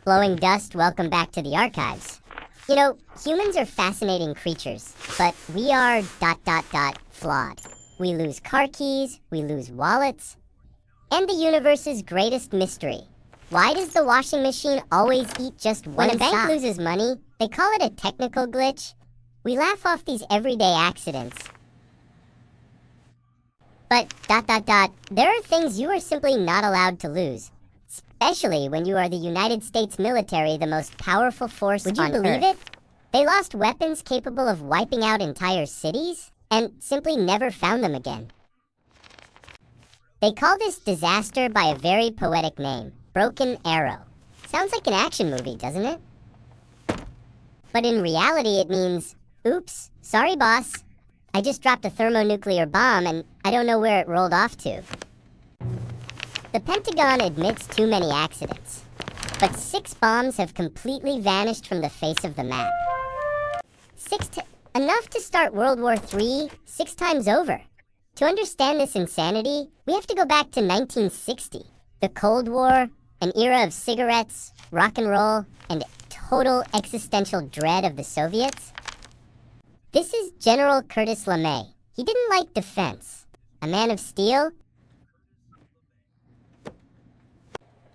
Blowing dust, welcome back to the archives. You know, humans are fascinating creatures, but we are ... flawed. We lose car keys, we lose wallets, and the universe's greatest mystery. Why does the washing machine always eat just one sock? When a bank loses money, they call it a technical glitch. We laugh off these everyday accidents. But ... there are things you are simply not allowed to lose. Especially when you are the United States military, the most powerful force on Earth. Would you believe it? They lost weapons capable of wiping out entire cities, and simply never found them again. They call this disaster by a very poetic name, Broken Arrow. Sounds like an action movie, doesn't it? But in reality it means, oops, sorry boss. I just dropped a thermonuclear bomb and I don't know where it rolled off to. The Pentagon admits too many accidents, but 6 bombs have completely vanished from the face of the map. Enough to start World War III 6 times over. To understand this insanity, we have to go back to 1960. The Cold War, an era of cigarettes, rock and roll, and total existential dread of the Soviets. This is General Curtis LeMay. He didn't like defense. A man of steel.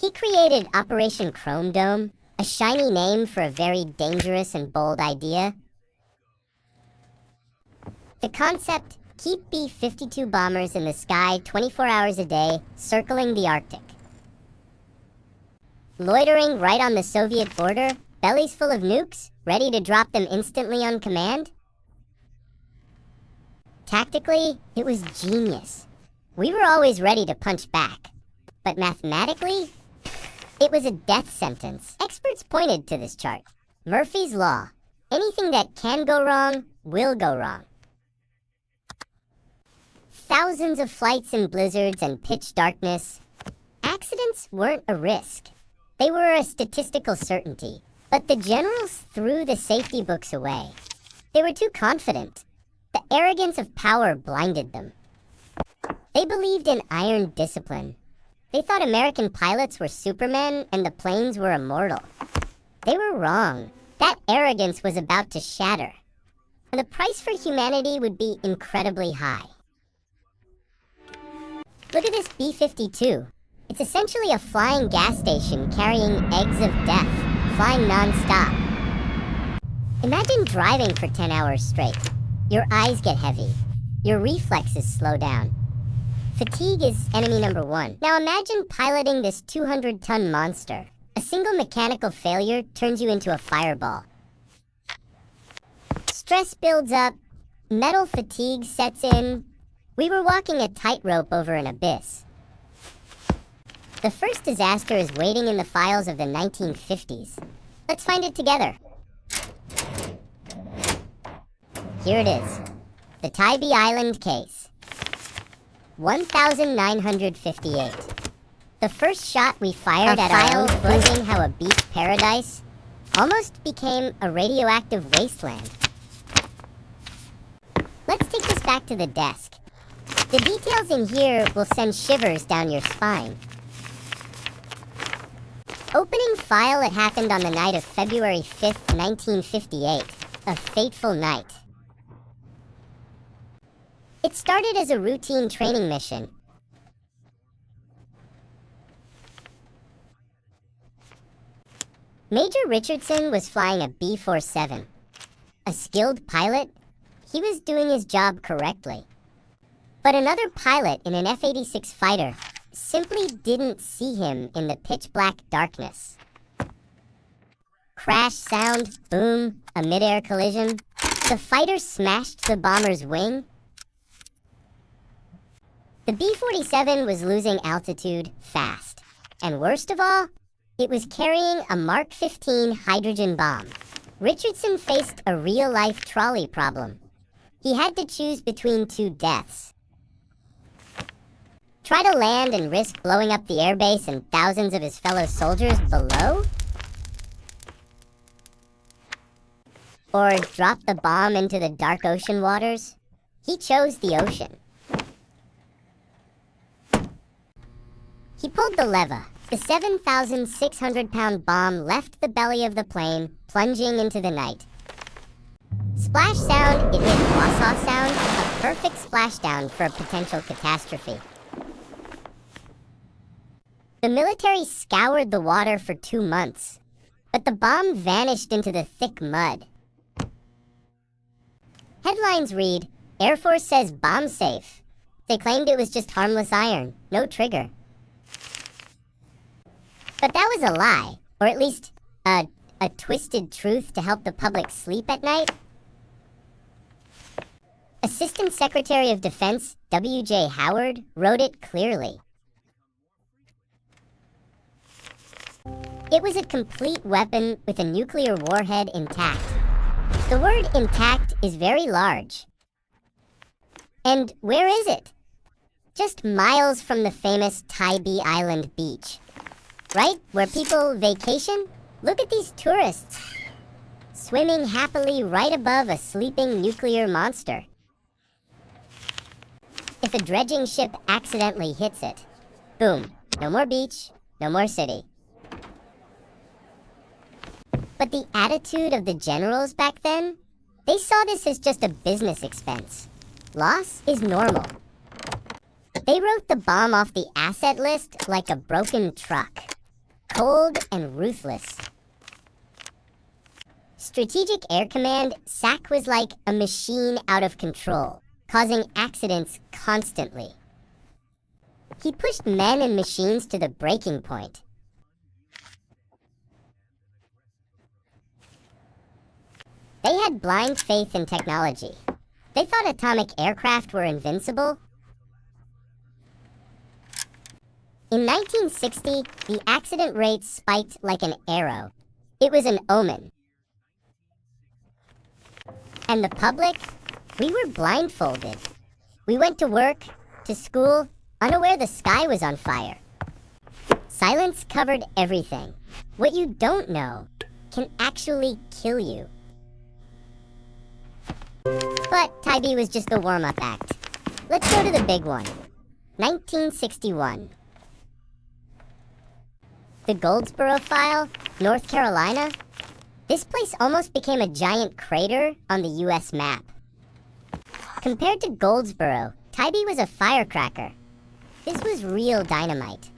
He created Operation Chrome Dome, a shiny name for a very dangerous and bold idea. The concept: keep B-52 bombers in the sky 24 hours a day, circling the Arctic. Loitering right on the Soviet border, bellies full of nukes, ready to drop them instantly on command. Tactically, it was genius. We were always ready to punch back. But mathematically, it was a death sentence. Experts pointed to this chart. Murphy's Law. Anything that can go wrong, will go wrong. Thousands of flights in blizzards and pitch darkness. Accidents weren't a risk. They were a statistical certainty. But the generals threw the safety books away. They were too confident. The arrogance of power blinded them. They believed in iron discipline. They thought American pilots were supermen and the planes were immortal. They were wrong. That arrogance was about to shatter. And the price for humanity would be incredibly high. Look at this B-52. It's essentially a flying gas station carrying eggs of death, flying non-stop. Imagine driving for 10 hours straight. Your eyes get heavy. Your reflexes slow down. Fatigue is enemy number 1. Now imagine piloting this 200-ton monster. A single mechanical failure turns you into a fireball. Stress builds up. Metal fatigue sets in. We were walking a tightrope over an abyss. The first disaster is waiting in the files of the 1950s. Let's find it together. Here it is. The Tybee Island case. 1958. The first shot we fired at our own proving how a beach paradise almost became a radioactive wasteland. Let's take this back to the desk. The details in here will send shivers down your spine. Opening file, it happened on the night of February 5th, 1958. A fateful night. It started as a routine training mission. Major Richardson was flying a B-47. A skilled pilot, he was doing his job correctly. But another pilot in an F-86 fighter simply didn't see him in the pitch-black darkness. Crash sound, boom, a mid-air collision. The fighter smashed the bomber's wing. The B-47 was losing altitude fast. And worst of all, it was carrying a Mark 15 hydrogen bomb. Richardson faced a real-life trolley problem. He had to choose between 2 deaths. Try to land and risk blowing up the airbase and thousands of his fellow soldiers below? Or drop the bomb into the dark ocean waters? He chose the ocean. He pulled the lever. The 7,600-pound bomb left the belly of the plane, plunging into the night. Splash sound, it hit Wausau sound, a perfect splashdown for a potential catastrophe. The military scoured the water for 2 months, but the bomb vanished into the thick mud. Headlines read, Air Force says bomb safe. They claimed it was just harmless iron, no trigger. But that was a lie, or at least a twisted truth to help the public sleep at night. Assistant Secretary of Defense W.J. Howard wrote it clearly. It was a complete weapon with a nuclear warhead intact. The word intact is very large. And where is it? Just miles from the famous Tybee Island beach. Right? Where people vacation? Look at these tourists. Swimming happily right above a sleeping nuclear monster. If a dredging ship accidentally hits it, boom, no more beach, no more city. But the attitude of the generals back then, they saw this as just a business expense. Loss is normal. They wrote the bomb off the asset list like a broken truck. Cold and ruthless. Strategic Air Command, SAC was like a machine out of control, causing accidents constantly. He pushed men and machines to the breaking point. They had blind faith in technology. They thought atomic aircraft were invincible. In 1960, the accident rate spiked like an arrow. It was an omen. And the public? We were blindfolded. We went to work, to school, unaware the sky was on fire. Silence covered everything. What you don't know can actually kill you. But Tybee was just the warm-up act. Let's go to the big one. 1961. The Goldsboro File, North Carolina. This place almost became a giant crater on the U.S. map. Compared to Goldsboro, Tybee was a firecracker. This was real dynamite.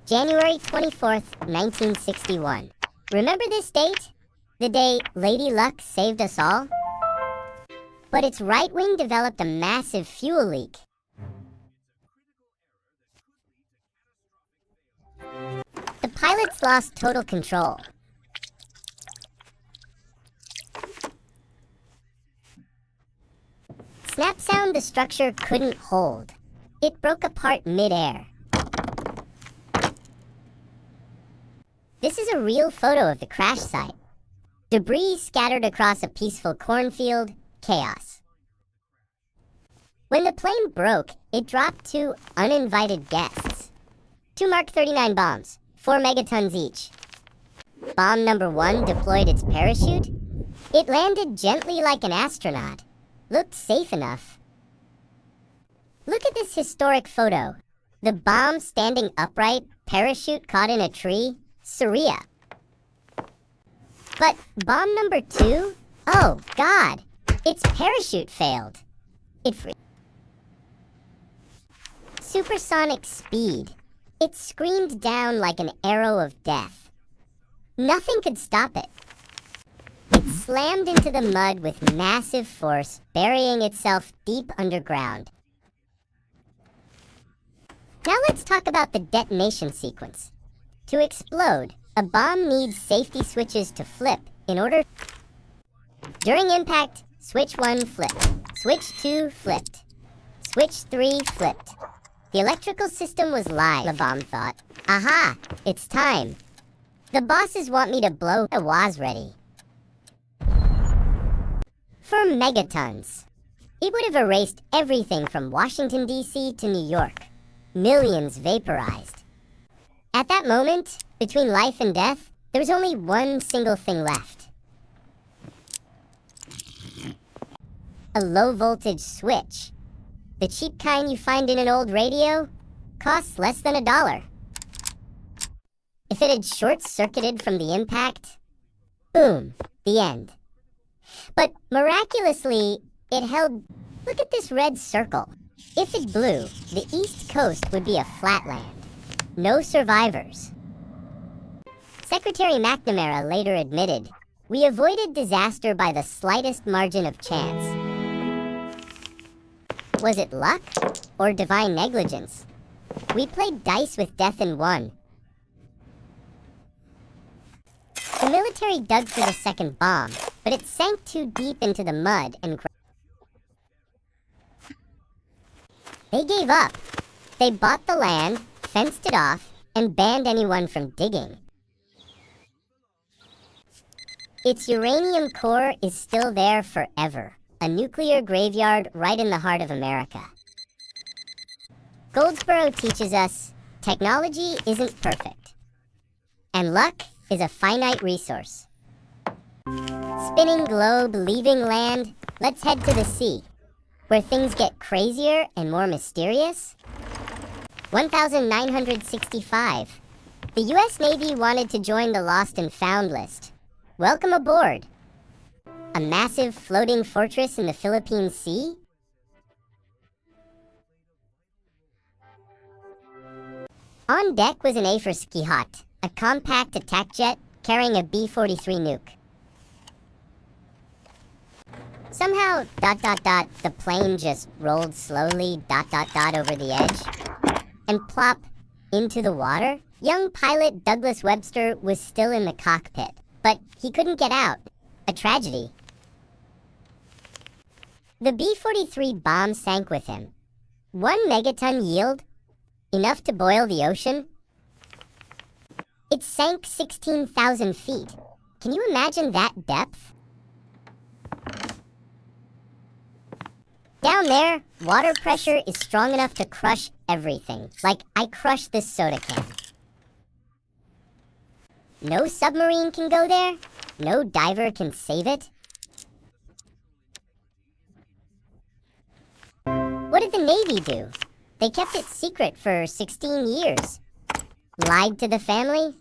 January 24th, 1961. Remember this date? The day Lady Luck saved us all? But its right wing developed a massive fuel leak. The pilots lost total control. Snap sound the structure couldn't hold. It broke apart mid-air. This is a real photo of the crash site. Debris scattered across a peaceful cornfield, chaos. When the plane broke, it dropped 2 uninvited guests. 2 Mark 39 bombs, 4 megatons each. Bomb number 1 deployed its parachute. It landed gently like an astronaut. Looked safe enough. Look at this historic photo. The bomb standing upright, parachute caught in a tree, surreal. But bomb number 2? Oh, God! Its parachute failed. It supersonic speed. It screamed down like an arrow of death. Nothing could stop it. It slammed into the mud with massive force, burying itself deep underground. Now let's talk about the detonation sequence. To explode, a bomb needs safety switches to flip in order. During impact, switch 1 flipped, switch 2 flipped, switch 3 flipped. The electrical system was live, the bomb thought. Aha, it's time. The bosses want me to blow. I was ready. For megatons. It would have erased everything from Washington, D.C. to New York. Millions vaporized. At that moment, between life and death, there was only one single thing left. A low-voltage switch. The cheap kind you find in an old radio? costs less than $1. If it had short-circuited from the impact, boom, the end. But miraculously, it held. Look at this red circle. If it blew, the East Coast would be a flatland. No survivors. Secretary McNamara later admitted, "We avoided disaster by the slightest margin of chance." Was it luck or divine negligence? We played dice with death and won. The military dug for the second bomb, but it sank too deep into the mud and they gave up. They bought the land, fenced it off, and banned anyone from digging. Its uranium core is still there forever, a nuclear graveyard right in the heart of America. Goldsboro teaches us technology isn't perfect, and luck is a finite resource. Spinning globe leaving land, let's head to the sea, where things get crazier and more mysterious. 1965. The U.S. Navy wanted to join the Lost and Found list. Welcome aboard. A massive floating fortress in the Philippine Sea? On deck was an A-4 a compact attack jet carrying a B-43 nuke. Somehow, the plane just rolled slowly, over the edge, and plop, into the water. Young pilot Douglas Webster was still in the cockpit, but he couldn't get out. A tragedy. The B-43 bomb sank with him. 1 megaton yield? Enough to boil the ocean? It sank 16,000 feet. Can you imagine that depth? Down there, water pressure is strong enough to crush everything. Like I crushed this soda can. No submarine can go there. No diver can save it. What did the Navy do? They kept it secret for 16 years. Lied to the family?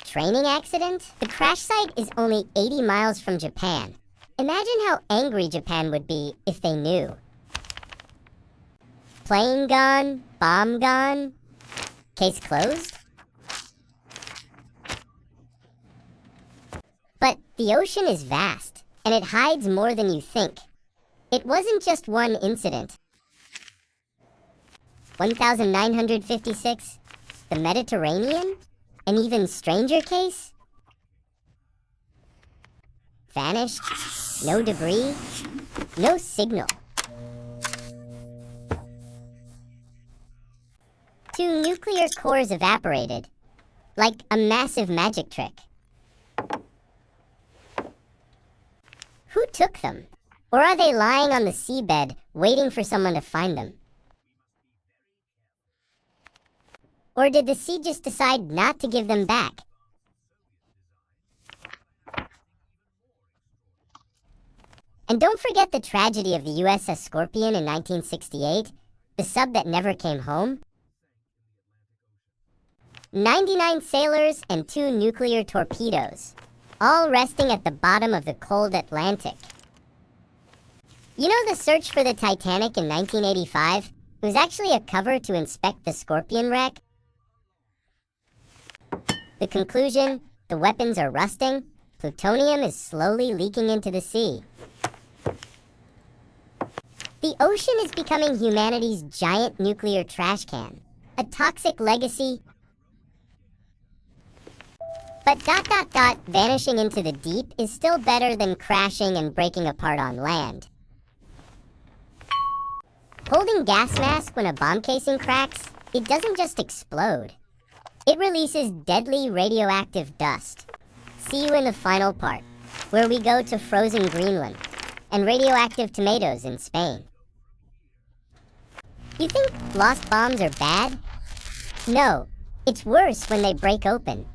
Training accident? The crash site is only 80 miles from Japan. Imagine how angry Japan would be if they knew. Plane gone, bomb gone, case closed? But the ocean is vast, and it hides more than you think. It wasn't just one incident. 1956, the Mediterranean? An even stranger case? Vanished, no debris, no signal. 2 nuclear cores evaporated, like a massive magic trick. Who took them? Or are they lying on the seabed, waiting for someone to find them? Or did the sea just decide not to give them back? And don't forget the tragedy of the USS Scorpion in 1968, the sub that never came home. 99 sailors and 2 nuclear torpedoes, all resting at the bottom of the cold Atlantic. You know the search for the Titanic in 1985? It was actually a cover to inspect the Scorpion wreck. The conclusion, the weapons are rusting, plutonium is slowly leaking into the sea. The ocean is becoming humanity's giant nuclear trash can, a toxic legacy. But vanishing into the deep is still better than crashing and breaking apart on land. Holding gas mask when a bomb casing cracks, it doesn't just explode. It releases deadly radioactive dust. See you in the final part, where we go to frozen Greenland and radioactive tomatoes in Spain. You think lost bombs are bad? No, it's worse when they break open.